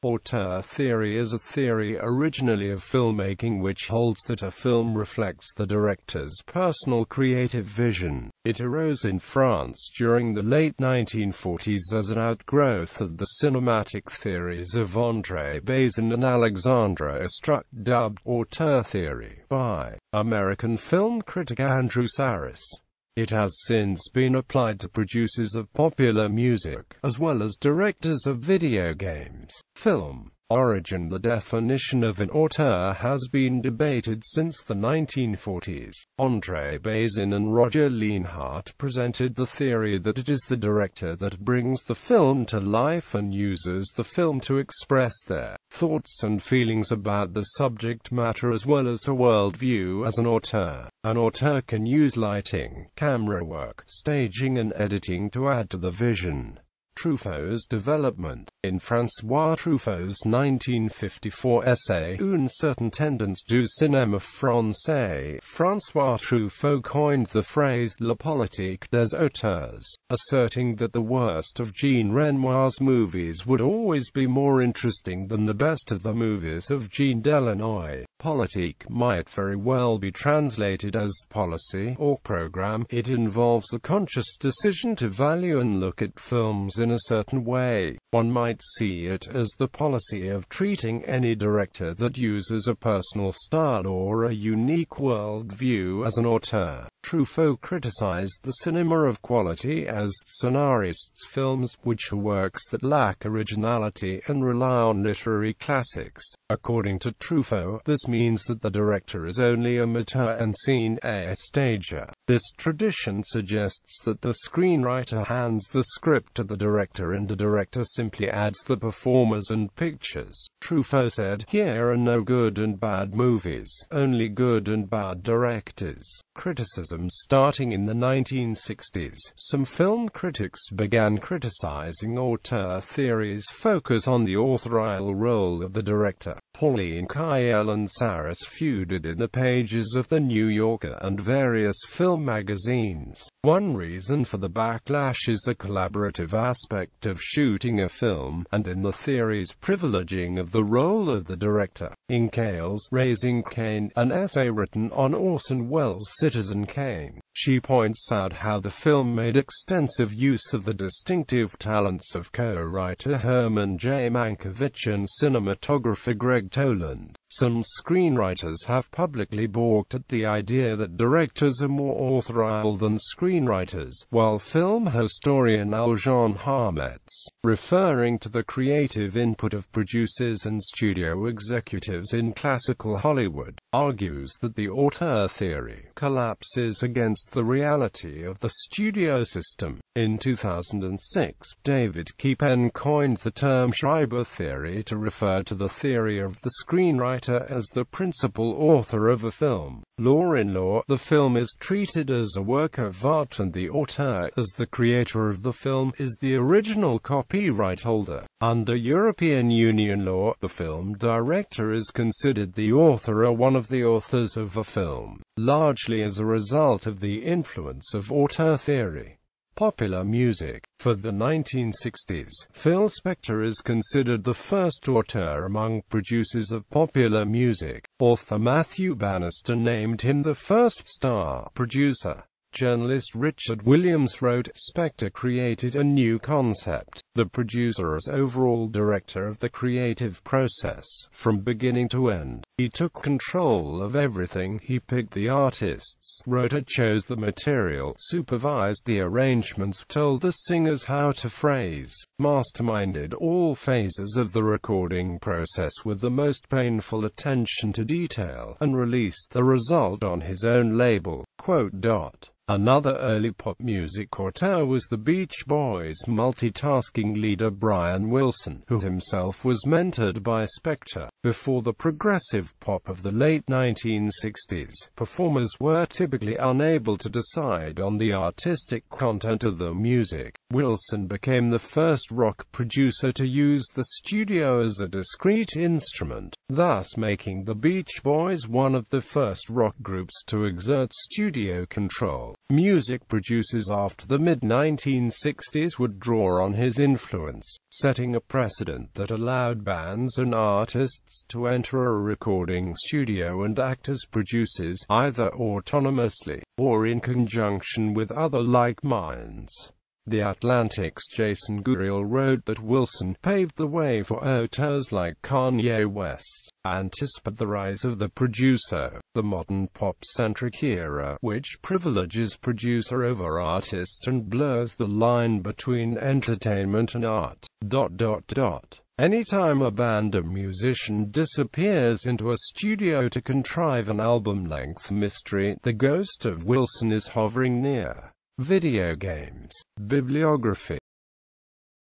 Auteur theory is a theory originally of filmmaking which holds that a film reflects the director's personal creative vision. It arose in France during the late 1940s as an outgrowth of the cinematic theories of André, Bazin and Alexandre, Astruc, dubbed auteur theory by American film critic Andrew Sarris. It has since been applied to producers of popular music, as well as directors of video games. Film origin. The definition of an auteur has been debated since the 1940s. André Bazin and Roger Lienhardt presented the theory that it is the director that brings the film to life and uses the film to express their thoughts and feelings about the subject matter as well as a worldview. As an auteur can use lighting, camera work, staging and editing to add to the vision. Truffaut's development. In François Truffaut's 1954 essay Une certaine tendance du cinéma français, François Truffaut coined the phrase la politique des auteurs, asserting that the worst of Jean Renoir's movies would always be more interesting than the best of the movies of Jean Delannoy. Politique might very well be translated as policy or program. It involves a conscious decision to value and look at films in a certain way. One might see it as the policy of treating any director that uses a personal style or a unique world view as an auteur. Truffaut criticized the cinema of quality as scenarists' films, which are works that lack originality and rely on literary classics. According to Truffaut, this means that the director is only amateur and scene a stager. This tradition suggests that the screenwriter hands the script to the director and the director simply adds the performers and pictures. Truffaut said, "Here are no good and bad movies, only good and bad directors." Criticism. Starting in the 1960s, some film critics began criticizing auteur theory's focus on the authorial role of the director. Pauline Kael and Sarris feuded in the pages of The New Yorker and various film magazines. One reason for the backlash is the collaborative aspect of shooting a film, and in the theory's privileging of the role of the director. In Kael's Raising Cain, an essay written on Orson Welles' Citizen Kane, she points out how the film made extensive use of the distinctive talents of co-writer Herman J. Mankiewicz and cinematographer Greg Toland. Some screenwriters have publicly balked at the idea that directors are more authorial than screenwriters, while film historian Alexandre Harmetz, referring to the creative input of producers and studio executives in classical Hollywood, argues that the auteur theory collapses against the reality of the studio system. In 2006, David Kepen coined the term Schreiber theory to refer to the theory of the screenwriter as the principal author of a film. In law, the film is treated as a work of art and the auteur, as the creator of the film, is the original copyright holder. Under European Union law, the film director is considered the author or one of the authors of a film, largely as a result of the influence of auteur theory. Popular music. For the 1960s, Phil Spector is considered the first auteur among producers of popular music. Author Matthew Bannister named him the first star producer. Journalist Richard Williams wrote, Spector created a new concept. The producer as overall director of the creative process, from beginning to end. He took control of everything. He picked the artists, wrote and chose the material, supervised the arrangements, told the singers how to phrase, masterminded all phases of the recording process with the most painful attention to detail, and released the result on his own label. Another early pop music auteur was the Beach Boys' multitasking leader Brian Wilson, who himself was mentored by Spector. Before the progressive pop of the late 1960s, performers were typically unable to decide on the artistic content of the music. Wilson became the first rock producer to use the studio as a discrete instrument, thus making the Beach Boys one of the first rock groups to exert studio control. Music producers after the mid-1960s would draw on his influence, setting a precedent that allowed bands and artists to enter a recording studio and act as producers, either autonomously, or in conjunction with other like minds. The Atlantic's Jason Guriel wrote that Wilson paved the way for auteurs like Kanye West, anticipate the rise of the producer, the modern pop-centric era, which privileges producer over artist and blurs the line between entertainment and art. Anytime a band or musician disappears into a studio to contrive an album-length mystery, the ghost of Wilson is hovering near. Video games. Bibliography.